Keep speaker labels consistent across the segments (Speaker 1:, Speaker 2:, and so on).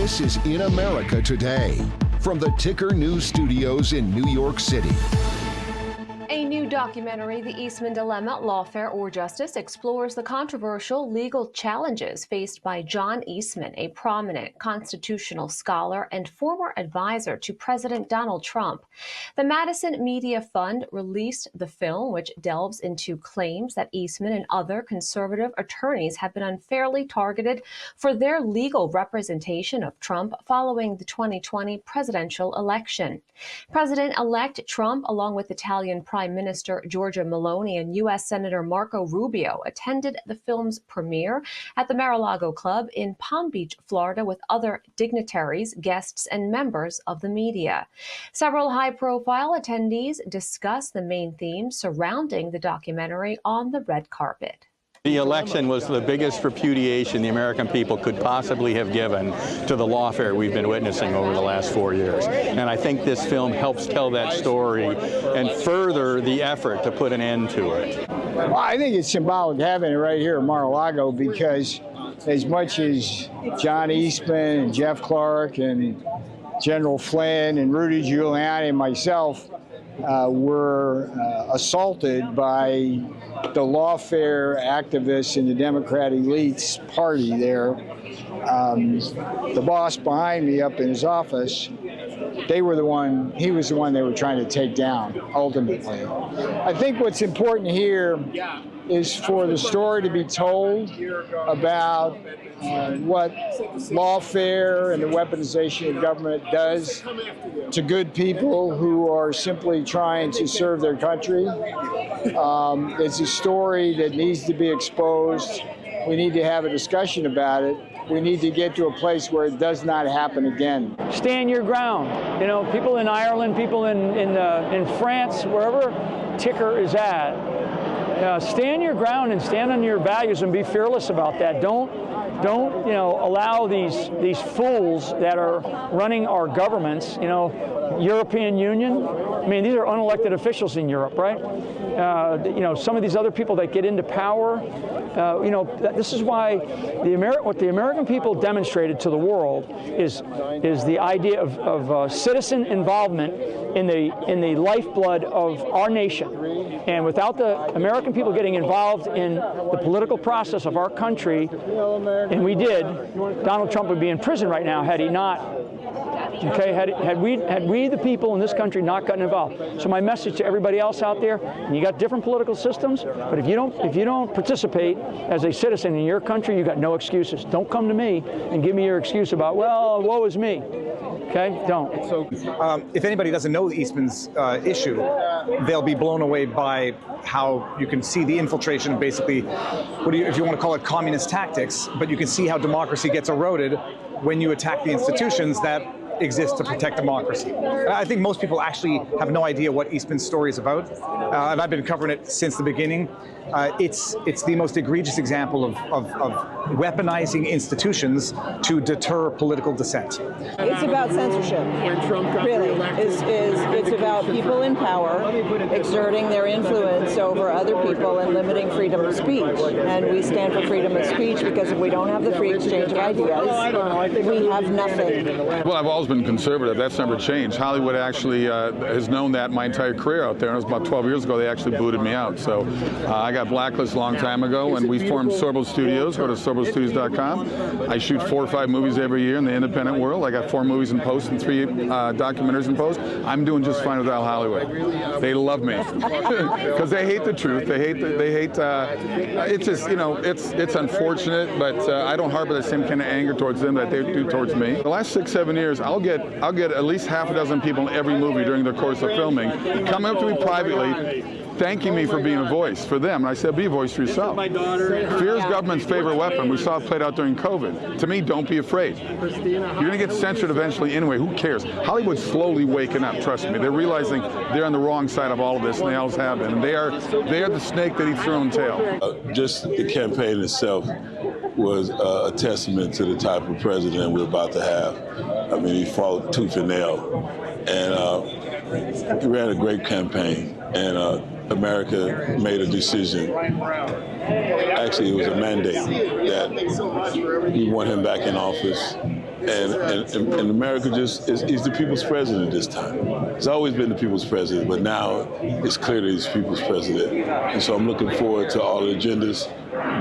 Speaker 1: This is In America Today from the Ticker News Studios in New York City.
Speaker 2: A new documentary, The Eastman Dilemma, Lawfare or Justice, explores the controversial legal challenges faced by John Eastman, a prominent constitutional scholar and former advisor to President Donald Trump. The Madison Media Fund released the film, which delves into claims that Eastman and other conservative attorneys have been unfairly targeted for their legal representation of Trump following the 2020 presidential election. President-elect Trump, along with Italian Prime Minister Giorgia Meloni and U.S. Senator Marco Rubio, attended the film's premiere at the Mar-A-Lago Club in Palm Beach, Florida, with other dignitaries, guests, and members of the media. Several high-profile attendees discussed the main themes surrounding the documentary on the red carpet.
Speaker 3: The election was the biggest repudiation the American people could possibly have given to the lawfare we've been witnessing over the last 4 years. And I think this film helps tell that story and further the effort to put an end to it.
Speaker 4: Well, I think it's symbolic having it right here at Mar-A-Lago because as much as John Eastman and Jeff Clark and General Flynn and Rudy Giuliani and myself were assaulted by the lawfare activists in the Democratic elites party there. The boss behind me up in his office, he was the one they were trying to take down, ultimately. I think what's important here is for the story to be told about what lawfare and the weaponization of government does to good people who are simply trying to serve their country. It's a story that needs to be exposed. We need to have a discussion about it. We need to get to a place where it does not happen again.
Speaker 5: Stand your ground. You know, people in Ireland, people in France, wherever Ticker is at, stand your ground and stand on your values and be fearless about that. Don't allow these fools that are running our governments, European Union. I mean, these are unelected officials in Europe, right? Some of these other people that get into power. This is why what the American people demonstrated to the world is the idea of citizen involvement in the lifeblood of our nation. And without the American people getting involved in the political process of our country, and we did, Donald Trump would be in prison right now had he not. Okay, had we the people in this country not gotten involved. So my message to everybody else out there, you got different political systems, but if you don't participate as a citizen in your country, you got no excuses. Don't come to me and give me your excuse about, well, woe is me. Okay, don't.
Speaker 6: So if anybody doesn't know Eastman's issue, they'll be blown away by how you can see the infiltration of basically, if you want to call it communist tactics, but you can see how democracy gets eroded when you attack the institutions that exist to protect democracy. I think most people actually have no idea what Eastman's story is about, and I've been covering it since the beginning. It's the most egregious example of weaponizing institutions to deter political dissent.
Speaker 7: It's about censorship, really. It's about people in power exerting their influence over other people and limiting freedom of speech. And we stand for freedom of speech because if we don't have the free exchange of ideas, we have nothing.
Speaker 8: Well, I've always been conservative. That's never changed. Hollywood actually has known that my entire career out there. And it was about 12 years ago they actually booted me out. So I got blacklisted a long time ago, and we formed Sorbo Studios. Go to sorbostudios.com. I shoot 4 or 5 movies every year in the independent world. I got 4 movies in post and 3 documentaries in post. I'm doing just fine without Hollywood. They love me because they hate the truth. They hate. It's just it's unfortunate, but I don't harbor the same kind of anger towards them that they do towards me. The last 6-7 years, I'll get at least half a dozen people in every movie during the course of filming come up to me privately, thanking me for being a voice for them. And I said, be a voice for yourself. Fear is government's favorite weapon. We saw it played out during COVID. To me, don't be afraid. You're going to get censored eventually anyway. Who cares? Hollywood's slowly waking up, trust me. They're realizing they're on the wrong side of all of this, and they always have been. And they are the snake that eats their own tail.
Speaker 9: Just the campaign itself was a testament to the type of president we're about to have. I mean, he fought tooth and nail. And he ran a great campaign. And America made a decision. Actually, it was a mandate that we want him back in office. And America just is the people's president this time. It's always been the people's president, but now it's clearly he's people's president. And so I'm looking forward to all the agendas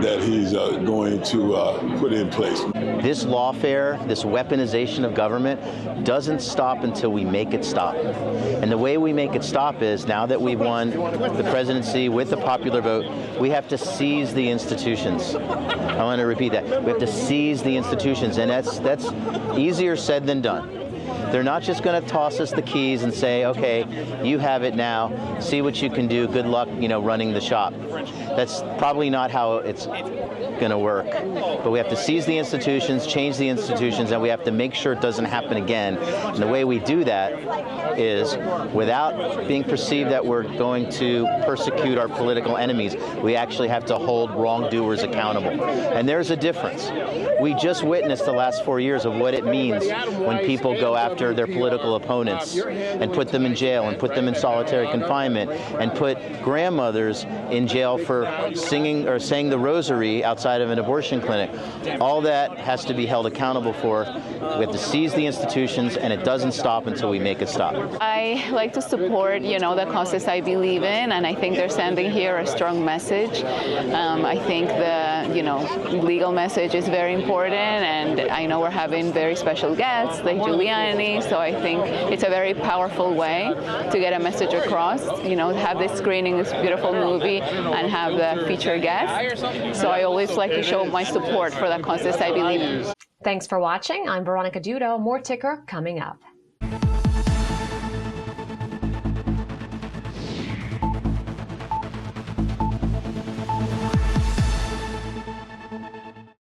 Speaker 9: that he's going to put in place.
Speaker 10: This lawfare, this weaponization of government, doesn't stop until we make it stop. And the way we make it stop is, now that we've won the presidency with the popular vote, we have to seize the institutions. I want to repeat that. We have to seize the institutions, and that's easier said than done. They're not just going to toss us the keys and say, okay, you have it now, see what you can do, good luck, running the shop. That's probably not how it's going to work. But we have to seize the institutions, change the institutions, and we have to make sure it doesn't happen again. And the way we do that is, without being perceived that we're going to persecute our political enemies, we actually have to hold wrongdoers accountable. And there's a difference. We just witnessed the last 4 years of what it means when people go after their political opponents and put them in jail and put them in solitary confinement and put grandmothers in jail for singing or saying the rosary outside of an abortion clinic. All that has to be held accountable for. We have to seize the institutions, and it doesn't stop until we make it stop.
Speaker 11: I like to support, the causes I believe in, and I think they're sending here a strong message. I think the, legal message is very important, and I know we're having very special guests like Giuliani, so I think it's a very powerful way to get a message across, have this screening, this beautiful movie, and have the featured guest. So I always like to show my support for the causes I believe in.
Speaker 2: Thanks for watching. I'm Veronica Dudo. More Ticker coming up.